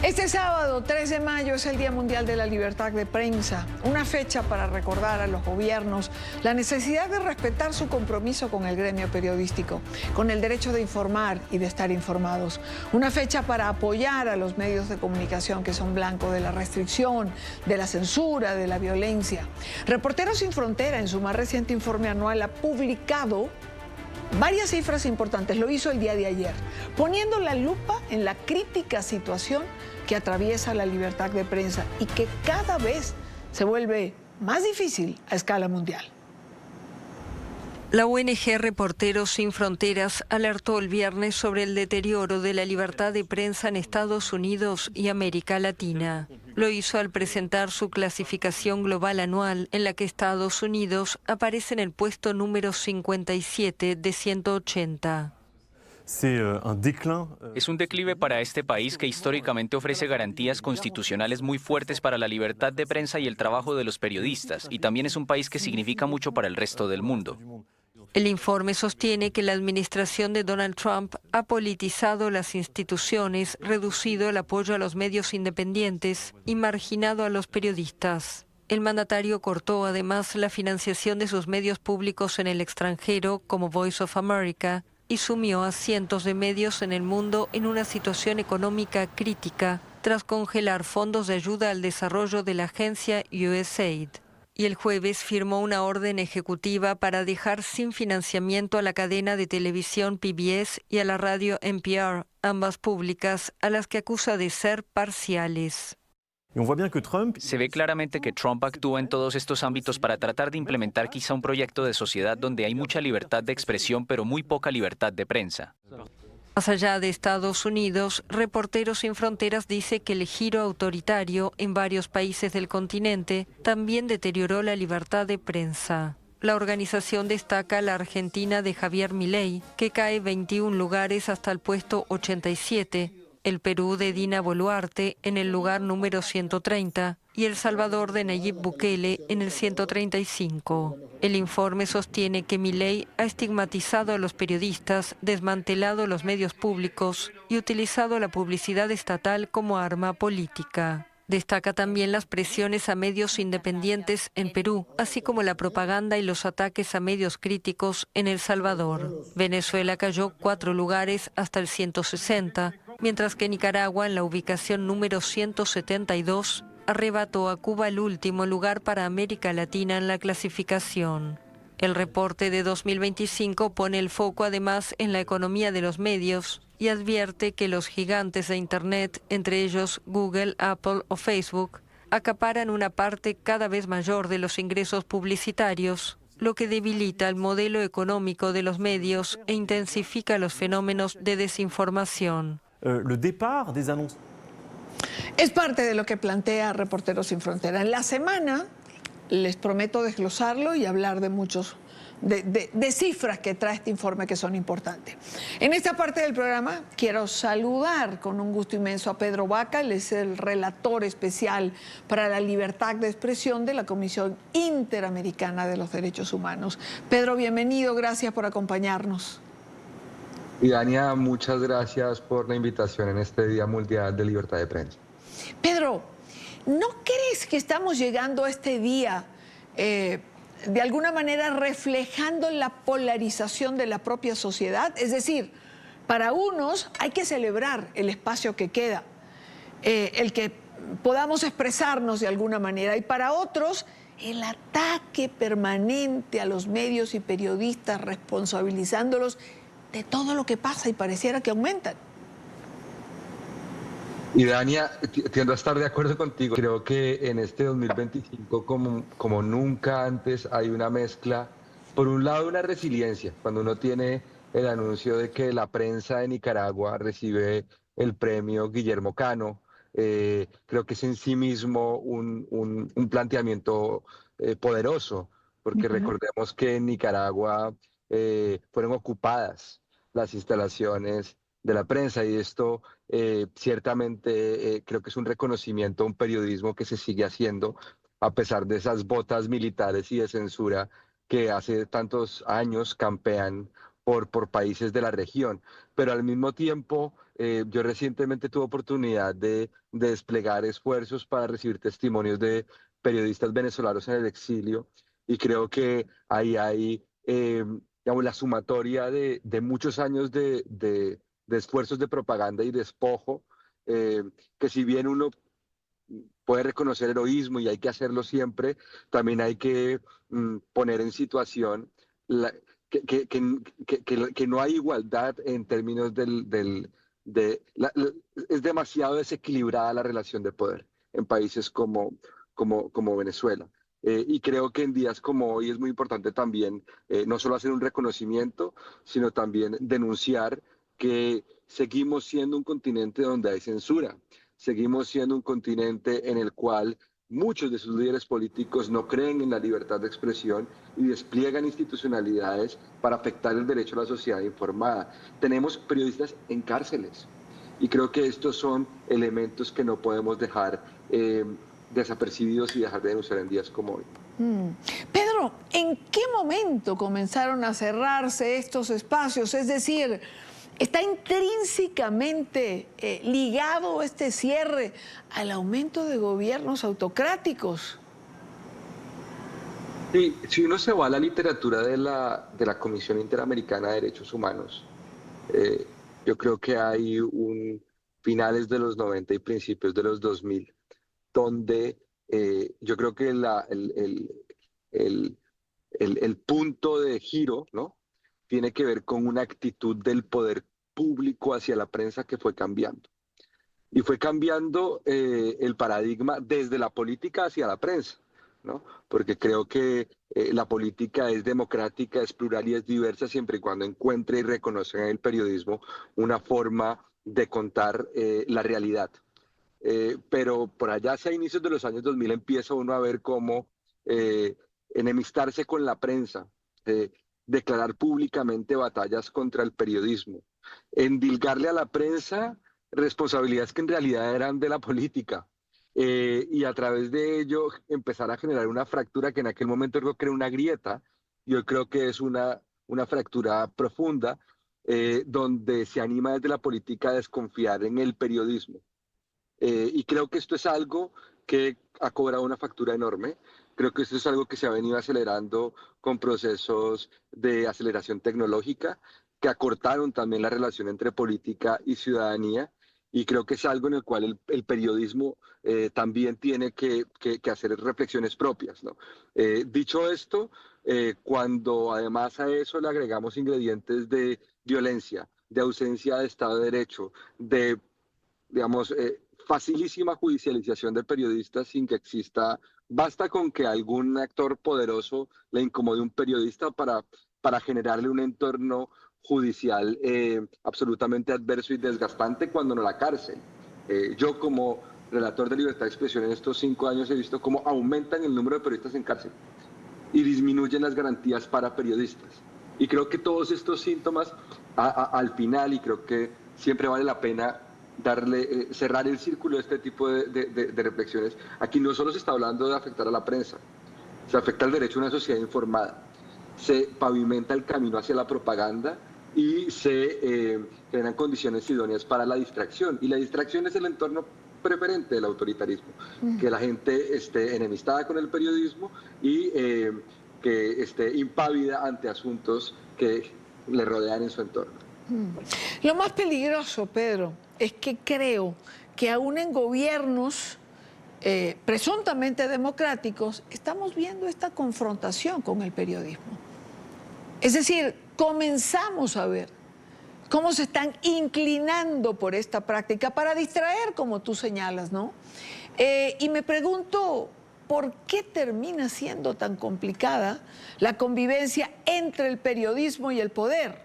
Este sábado, 3 de mayo, es el Día Mundial de la Libertad de Prensa, una fecha para recordar a los gobiernos la necesidad de respetar su compromiso con el gremio periodístico, con el derecho de informar y de estar informados. Una fecha para apoyar a los medios de comunicación que son blanco de la restricción, de la censura, de la violencia. Reporteros Sin Frontera, en su más reciente informe anual, ha publicado varias cifras importantes, lo hizo el día de ayer, poniendo la lupa en la crítica situación que atraviesa la libertad de prensa y que cada vez se vuelve más difícil a escala mundial. La ONG Reporteros Sin Fronteras alertó el viernes sobre el deterioro de la libertad de prensa en Estados Unidos y América Latina. Lo hizo al presentar su clasificación global anual, en la que Estados Unidos aparece en el puesto número 57 de 180. Es un declive para este país que históricamente ofrece garantías constitucionales muy fuertes para la libertad de prensa y el trabajo de los periodistas, y también es un país que significa mucho para el resto del mundo. El informe sostiene que la administración de Donald Trump ha politizado las instituciones, reducido el apoyo a los medios independientes y marginado a los periodistas. El mandatario cortó además la financiación de sus medios públicos en el extranjero, como Voice of America, y sumió a cientos de medios en el mundo en una situación económica crítica tras congelar fondos de ayuda al desarrollo de la agencia USAID. Y el jueves firmó una orden ejecutiva para dejar sin financiamiento a la cadena de televisión PBS y a la radio NPR, ambas públicas, a las que acusa de ser parciales. Se ve claramente que Trump actúa en todos estos ámbitos para tratar de implementar quizá un proyecto de sociedad donde hay mucha libertad de expresión, pero muy poca libertad de prensa. Más allá de Estados Unidos, Reporteros Sin Fronteras dice que el giro autoritario en varios países del continente también deterioró la libertad de prensa. La organización destaca a la Argentina de Javier Milei, que cae 21 lugares hasta el puesto 87, el Perú de Dina Boluarte en el lugar número 130 y El Salvador de Nayib Bukele en el 135. El informe sostiene que Milei ha estigmatizado a los periodistas, desmantelado los medios públicos y utilizado la publicidad estatal como arma política. Destaca también las presiones a medios independientes en Perú, así como la propaganda y los ataques a medios críticos en El Salvador. Venezuela cayó 4 lugares hasta el 160, mientras que Nicaragua, en la ubicación número 172, arrebató a Cuba el último lugar para América Latina en la clasificación. El reporte de 2025 pone el foco además en la economía de los medios y advierte que los gigantes de Internet, entre ellos Google, Apple o Facebook, acaparan una parte cada vez mayor de los ingresos publicitarios, lo que debilita el modelo económico de los medios e intensifica los fenómenos de desinformación. Es parte de lo que plantea Reporteros Sin Frontera. En la semana les prometo desglosarlo y hablar de muchos de cifras que trae este informe que son importantes. En esta parte del programa quiero saludar con un gusto inmenso a Pedro Vaca, él es el relator especial para la libertad de expresión de la Comisión Interamericana de los Derechos Humanos. Pedro, bienvenido, gracias por acompañarnos. Y Dania, muchas gracias por la invitación en este Día Mundial de Libertad de Prensa. Pedro, ¿no crees que estamos llegando a este día de alguna manera reflejando la polarización de la propia sociedad? Es decir, para unos hay que celebrar el espacio que queda, el que podamos expresarnos de alguna manera, y para otros el ataque permanente a los medios y periodistas, responsabilizándolos de todo lo que pasa y pareciera que aumentan. Y Dania, tiendo a estar de acuerdo contigo. Creo que en este 2025, como nunca antes, hay una mezcla. Por un lado, una resiliencia. Cuando uno tiene el anuncio de que la prensa de Nicaragua recibe el premio Guillermo Cano, creo que es en sí mismo un planteamiento poderoso, porque recordemos que en Nicaragua fueron ocupadas las instalaciones de la prensa, y esto ciertamente creo que es un reconocimiento a un periodismo que se sigue haciendo a pesar de esas botas militares y de censura que hace tantos años campean por países de la región. Pero al mismo tiempo yo recientemente tuve oportunidad de desplegar esfuerzos para recibir testimonios de periodistas venezolanos en el exilio y creo que ahí hay, digamos, la sumatoria de muchos años de esfuerzos de propaganda y despojo, que si bien uno puede reconocer heroísmo y hay que hacerlo siempre, también hay que poner en situación la, que no hay igualdad en términos es demasiado desequilibrada la relación de poder en países como Venezuela. Y creo que en días como hoy es muy importante también no solo hacer un reconocimiento, sino también denunciar que seguimos siendo un continente donde hay censura. Seguimos siendo un continente en el cual muchos de sus líderes políticos no creen en la libertad de expresión y despliegan institucionalidades para afectar el derecho a la sociedad informada. Tenemos periodistas en cárceles y creo que estos son elementos que no podemos dejar desapercibidos y dejar de denunciar en días como hoy. Pedro, ¿en qué momento comenzaron a cerrarse estos espacios? Es decir, ¿está intrínsecamente ligado este cierre al aumento de gobiernos autocráticos? Sí, si uno se va a la literatura de la Comisión Interamericana de Derechos Humanos, yo creo que hay finales de los 90 y principios de los 2000, donde yo creo que el punto de giro, ¿no?, tiene que ver con una actitud del poder público hacia la prensa que fue cambiando. Y fue cambiando el paradigma desde la política hacia la prensa, ¿no? Porque creo que la política es democrática, es plural y es diversa siempre y cuando encuentre y reconozca en el periodismo una forma de contar la realidad. Pero por allá hacia inicios de los años 2000 empieza uno a ver cómo enemistarse con la prensa, declarar públicamente batallas contra el periodismo, endilgarle a la prensa responsabilidades que en realidad eran de la política, y a través de ello empezar a generar una fractura que en aquel momento creo que era una grieta. Yo creo que es una fractura profunda, donde se anima desde la política a desconfiar en el periodismo. Y creo que esto es algo que ha cobrado una factura enorme. Creo que esto es algo que se ha venido acelerando con procesos de aceleración tecnológica que acortaron también la relación entre política y ciudadanía. Y creo que es algo en el cual el periodismo también tiene que hacer reflexiones propias, ¿no? Dicho esto, cuando además a eso le agregamos ingredientes de violencia, de ausencia de Estado de Derecho, de, digamos, facilísima judicialización de periodistas sin que exista, basta con que algún actor poderoso le incomode a un periodista para generarle un entorno judicial absolutamente adverso y desgastante cuando no la cárcel. Yo como relator de libertad de expresión en estos 5 años he visto cómo aumentan el número de periodistas en cárcel y disminuyen las garantías para periodistas. Y creo que todos estos síntomas al final, y creo que siempre vale la pena cerrar el círculo de este tipo de reflexiones. Aquí no solo se está hablando de afectar a la prensa, se afecta el derecho a una sociedad informada, se pavimenta el camino hacia la propaganda y se generan condiciones idóneas para la distracción. Y la distracción es el entorno preferente del autoritarismo, que la gente esté enemistada con el periodismo y que esté impávida ante asuntos que le rodean en su entorno. Lo más peligroso, Pedro, es que creo que aún en gobiernos presuntamente democráticos estamos viendo esta confrontación con el periodismo. Es decir, comenzamos a ver cómo se están inclinando por esta práctica para distraer, como tú señalas, ¿no? Y me pregunto, ¿por qué termina siendo tan complicada la convivencia entre el periodismo y el poder?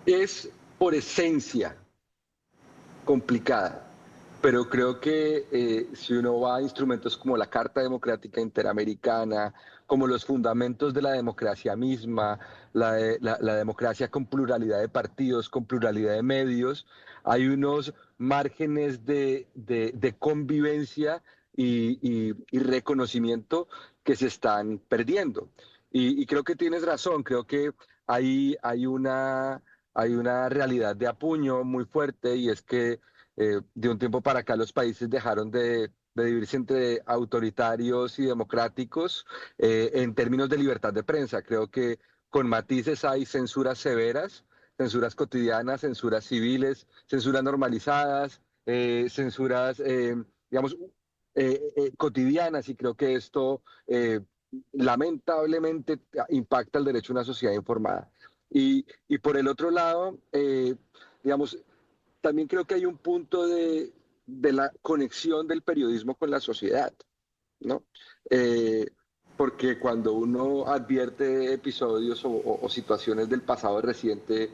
Es por esencia complicada, pero creo que si uno va a instrumentos como la Carta Democrática Interamericana, como los fundamentos de la democracia misma, la democracia con pluralidad de partidos, con pluralidad de medios, hay unos márgenes de convivencia y reconocimiento que se están perdiendo. Y creo que tienes razón, creo que hay hay una realidad de apuño muy fuerte, y es que de un tiempo para acá los países dejaron de dividirse entre autoritarios y democráticos en términos de libertad de prensa. Creo que con matices hay censuras severas, censuras cotidianas, censuras civiles, censuras normalizadas, censuras, digamos, cotidianas, y creo que esto lamentablemente impacta el derecho a una sociedad informada. Y por el otro lado, digamos, también creo que hay un punto de la conexión del periodismo con la sociedad, ¿no? Porque cuando uno advierte episodios o situaciones del pasado reciente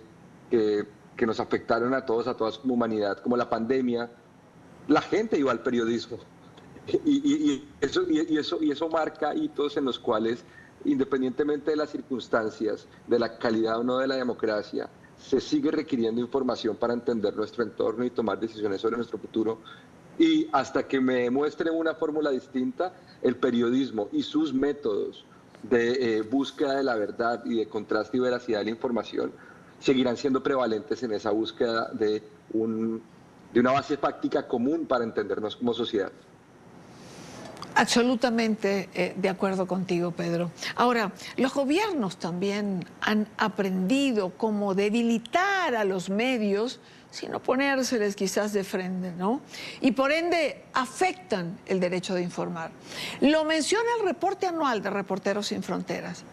que nos afectaron a todas como humanidad, como la pandemia, la gente iba al periodismo. Y eso marca hitos en los cuales, independientemente de las circunstancias, de la calidad o no de la democracia, se sigue requiriendo información para entender nuestro entorno y tomar decisiones sobre nuestro futuro. Y hasta que me demuestren una fórmula distinta, el periodismo y sus métodos de búsqueda de la verdad y de contraste y veracidad de la información seguirán siendo prevalentes en esa búsqueda de una base fáctica común para entendernos como sociedad. Absolutamente de acuerdo contigo, Pedro. Ahora, los gobiernos también han aprendido cómo debilitar a los medios sin oponérseles quizás de frente, ¿no? Y por ende afectan el derecho de informar. Lo menciona el reporte anual de Reporteros Sin Fronteras.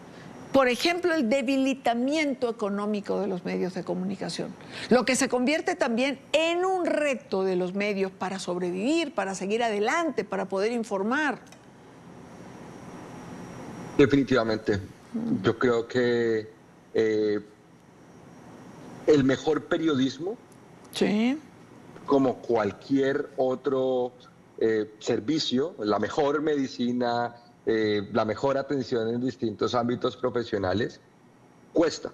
Por ejemplo, el debilitamiento económico de los medios de comunicación, lo que se convierte también en un reto de los medios para sobrevivir, para seguir adelante, para poder informar. Definitivamente. Yo creo que el mejor periodismo, sí, como cualquier otro servicio, la mejor medicina, la mejor atención en distintos ámbitos profesionales, cuesta.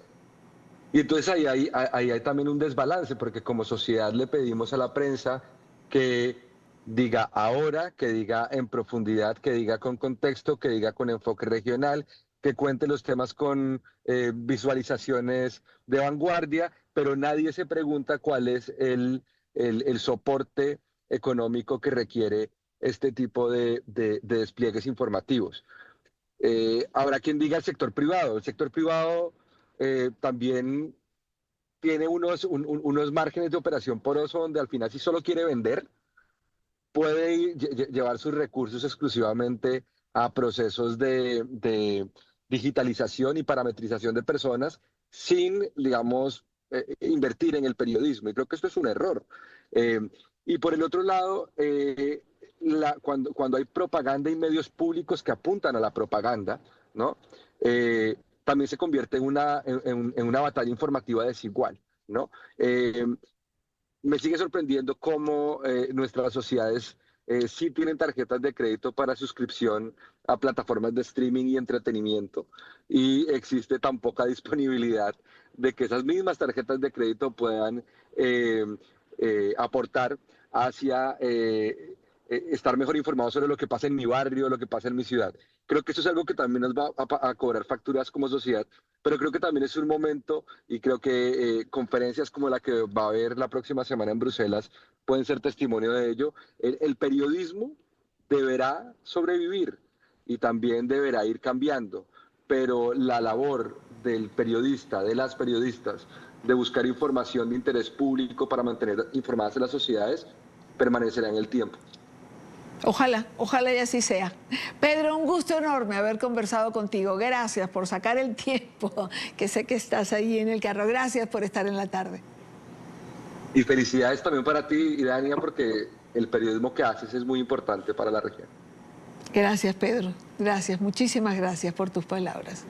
Y entonces ahí hay también un desbalance, porque como sociedad le pedimos a la prensa que diga ahora, que diga en profundidad, que diga con contexto, que diga con enfoque regional, que cuente los temas con visualizaciones de vanguardia, pero nadie se pregunta cuál es el soporte económico que requiere este tipo de despliegues informativos. Habrá quien diga el sector privado. El sector privado también tiene unos márgenes de operación porosos, donde al final, si solo quiere vender, puede llevar sus recursos exclusivamente a procesos de digitalización y parametrización de personas sin, digamos, invertir en el periodismo. Y creo que esto es un error. Y por el otro lado, cuando hay propaganda y medios públicos que apuntan a la propaganda, ¿no? También se convierte en una batalla informativa desigual, ¿no? Me sigue sorprendiendo cómo nuestras sociedades sí tienen tarjetas de crédito para suscripción a plataformas de streaming y entretenimiento, y existe tan poca disponibilidad de que esas mismas tarjetas de crédito puedan aportar hacia estar mejor informados sobre lo que pasa en mi barrio, lo que pasa en mi ciudad. Creo que eso es algo que también nos va a cobrar facturas como sociedad, pero creo que también es un momento, y creo que conferencias como la que va a haber la próxima semana en Bruselas pueden ser testimonio de ello. El periodismo deberá sobrevivir y también deberá ir cambiando, pero la labor del periodista, de las periodistas, de buscar información de interés público para mantener informadas a las sociedades, permanecerá en el tiempo. Ojalá, ojalá y así sea. Pedro, un gusto enorme haber conversado contigo. Gracias por sacar el tiempo, que sé que estás ahí en el carro. Gracias por estar en la tarde. Y felicidades también para ti y Dania, porque el periodismo que haces es muy importante para la región. Gracias, Pedro. Gracias, muchísimas gracias por tus palabras.